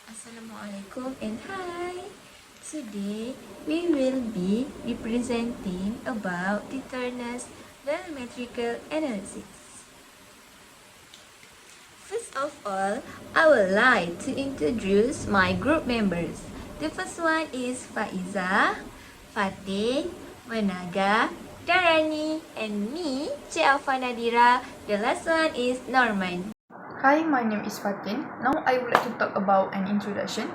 Assalamualaikum and hi! Today, we will be representing about Titroneers volumetrical analysis. First of all, I would like to introduce my group members. The first one is Faiza, Fatih, Managa, Darani, and me, Cik Alfa Nadira. The last one is Norman. Hi, my name is Fatin. Now I would like to talk about an introduction.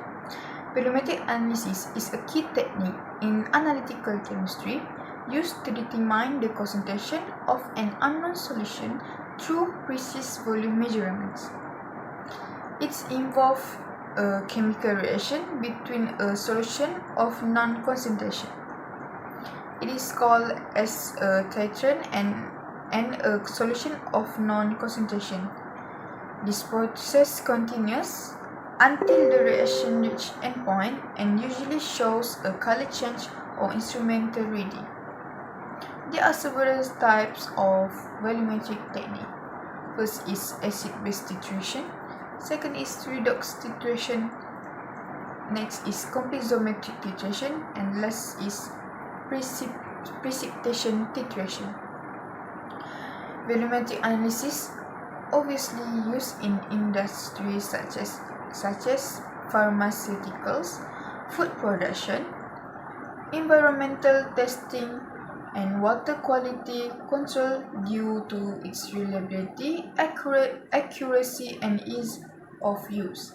Volumetric analysis is a key technique in analytical chemistry used to determine the concentration of an unknown solution through precise volume measurements. It involves a chemical reaction between a solution of non-concentration. It is called as a titrant and a solution of non-concentration. This process continues until the reaction reaches endpoint and usually shows a color change or instrumental reading. There are several types of volumetric technique. First is acid-base titration. Second is redox titration. Next is complexometric titration. And last is precipitation titration. Volumetric analysis obviously used in industries such as pharmaceuticals, food production, environmental testing, and water quality control due to its reliability, accuracy, and ease of use.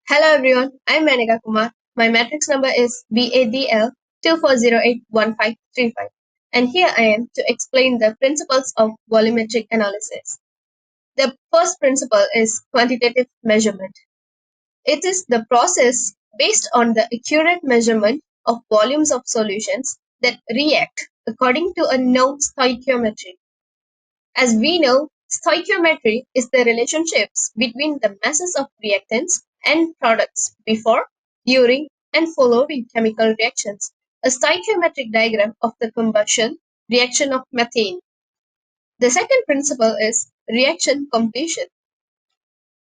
Hello everyone, I'm Manika Kumar. My matrix number is BADL 24081535, and here I am to explain the principles of volumetric analysis. The first principle is quantitative measurement. It is the process based on the accurate measurement of volumes of solutions that react according to a known stoichiometry. As we know, stoichiometry is the relationships between the masses of reactants and products before, during, and following chemical reactions. A stoichiometric diagram of the combustion reaction of methane. The second principle is reaction completion.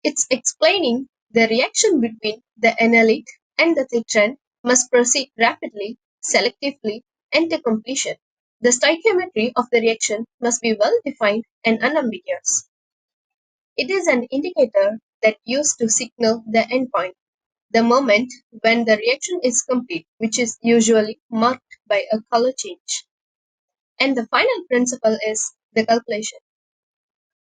It's explaining the reaction between the analyte and the titrant must proceed rapidly, selectively, and to completion. The stoichiometry of the reaction must be well defined and unambiguous. It is an indicator that used to signal the endpoint, the moment when the reaction is complete, which is usually marked by a color change. And the final principle is the calculation.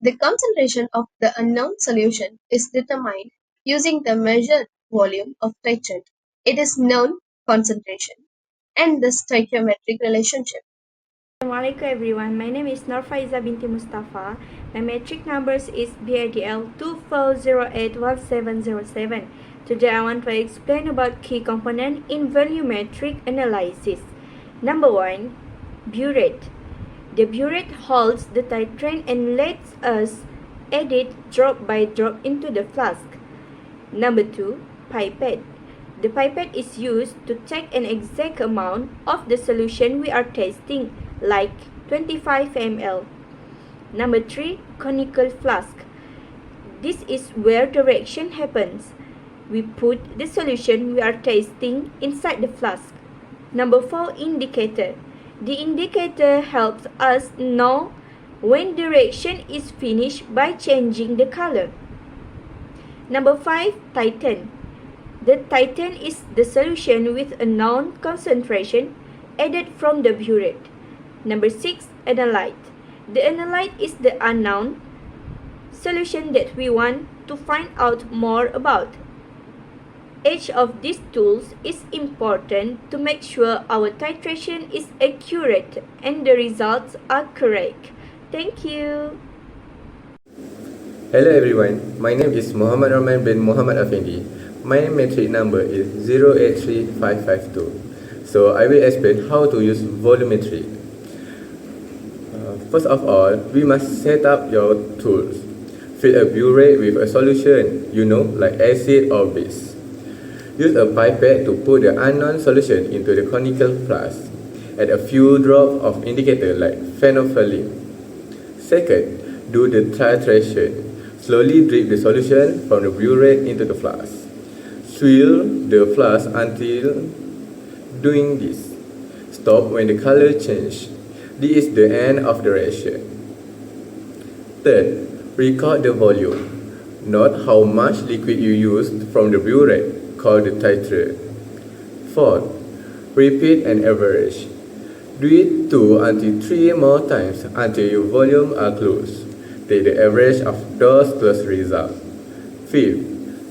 The concentration of the unknown solution is determined using the measured volume of titrant. It is known concentration and the stoichiometric relationship. Assalamualaikum everyone, my name is Norfaiza binti Mustafa. My metric numbers is BIDL 24081707. Today I want to explain about key component in volumetric analysis. Number 1, burette. The burette holds the titrant and lets us add it drop by drop into the flask. Number 2, pipette. The pipette is used to take an exact amount of the solution we are testing, like 25 ml. Number 3, conical flask. This is where the reaction happens. We put the solution we are testing inside the flask. Number 4, indicator. The indicator helps us know when the reaction is finished by changing the color. Number 5, titrant. The titrant is the solution with a known concentration added from the burette. Number 6, analyte. The analyte is the unknown solution that we want to find out more about. Each of these tools is important to make sure our titration is accurate and the results are correct. Thank you. Hello everyone, my name is Muhammad Rahman bin Muhammad Afendi. My metric number is 083552. So I will explain how to use volumetry. First of all, we must set up your tools. Fill a burette with a solution, like acid or base. Use a pipette to put the unknown solution into the conical flask. Add a few drops of indicator like phenolphthalein. Second, do the titration. Slowly drip the solution from the burette into the flask. Swirl the flask until doing this. Stop when the color changes. This is the end of the reaction. Third, record the volume. Note how much liquid you used from the burette, called the titrate. Fourth, repeat and average. Do it 2 until 3 more times until your volume are close. Take the average of those close results. Fifth,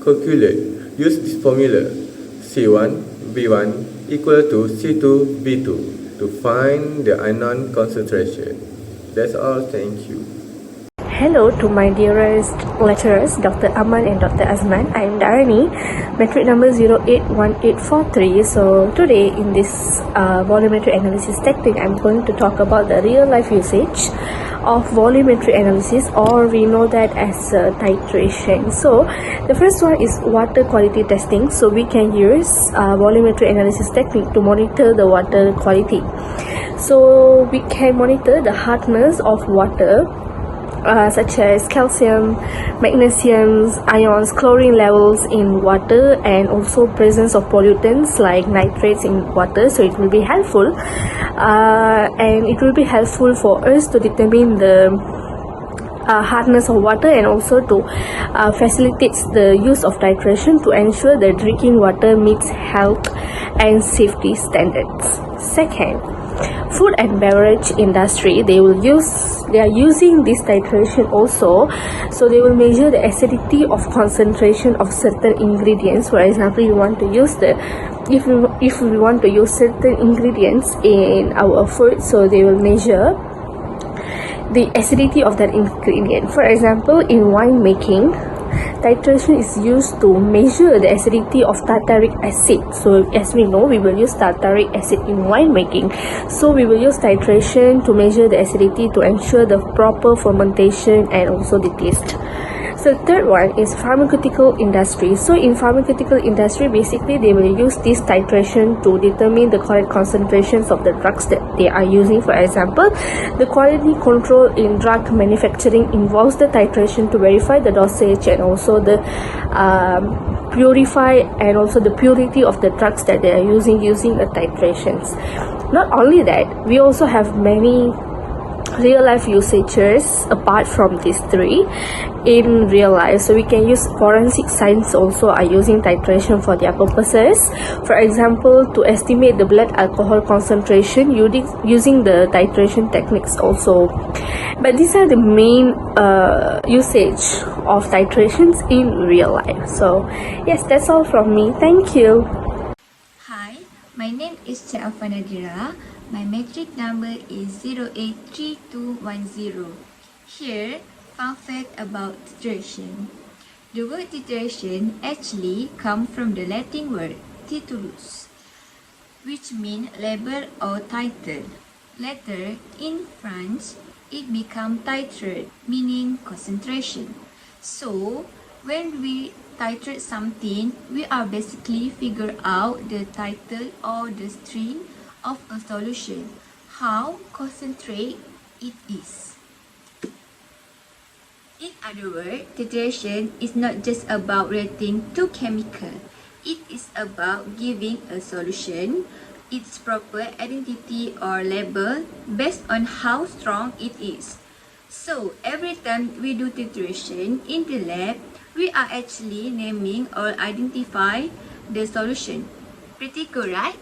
calculate. Use this formula C1 B1 equal to C2 B2 to find the unknown concentration. That's all. Thank you. Hello to my dearest lecturers, Dr. Aman and Dr. Azman. I am Dharani, metric number 081843. So today in this volumetric analysis technique, I'm going to talk about the real life usage of volumetric analysis, or we know that as titration. So the first one is water quality testing. So we can use volumetric analysis technique to monitor the water quality. So we can monitor the hardness of water, such as calcium, magnesium, ions, chlorine levels in water, and also presence of pollutants like nitrates in water. So it will be helpful, and it will be helpful for us to determine the hardness of water, and also to facilitate the use of titration to ensure that drinking water meets health and safety standards. Second, food and beverage industry, they are using this titration also. So they will measure the acidity of concentration of certain ingredients. For example, you want to use if we want to use certain ingredients in our food, so they will measure the acidity of that ingredient. For example, in wine making, titration is used to measure the acidity of tartaric acid. So as we know, we will use tartaric acid in winemaking. So we will use titration to measure the acidity to ensure the proper fermentation and also the taste. So third one is pharmaceutical industry. So in pharmaceutical industry, basically they will use this titration to determine the correct concentrations of the drugs that they are using. For example, the quality control in drug manufacturing involves the titration to verify the dosage and also the purify and also the purity of the drugs that they are using the titrations. Not only that, we also have many real life usages apart from these three in real life. So we can use forensic science also are using titration for their purposes. For example, to estimate the blood alcohol concentration using the titration techniques also. But these are the main usage of titrations in real life. So yes, that's all from me. Thank you. Hi, my name is Alfa Nadira. My metric number is 083210. Here, fun fact about titration. The word titration actually comes from the Latin word titulus, which means label or title. Later, in French, it becomes titrate, meaning concentration. So, when we titrate something, we are basically figure out the title or the string of a solution, how concentrate it is. In other words, titration is not just about rating two chemicals. It is about giving a solution its proper identity or label based on how strong it is. So every time we do titration in the lab, we are actually naming or identify the solution. Pretty cool, right?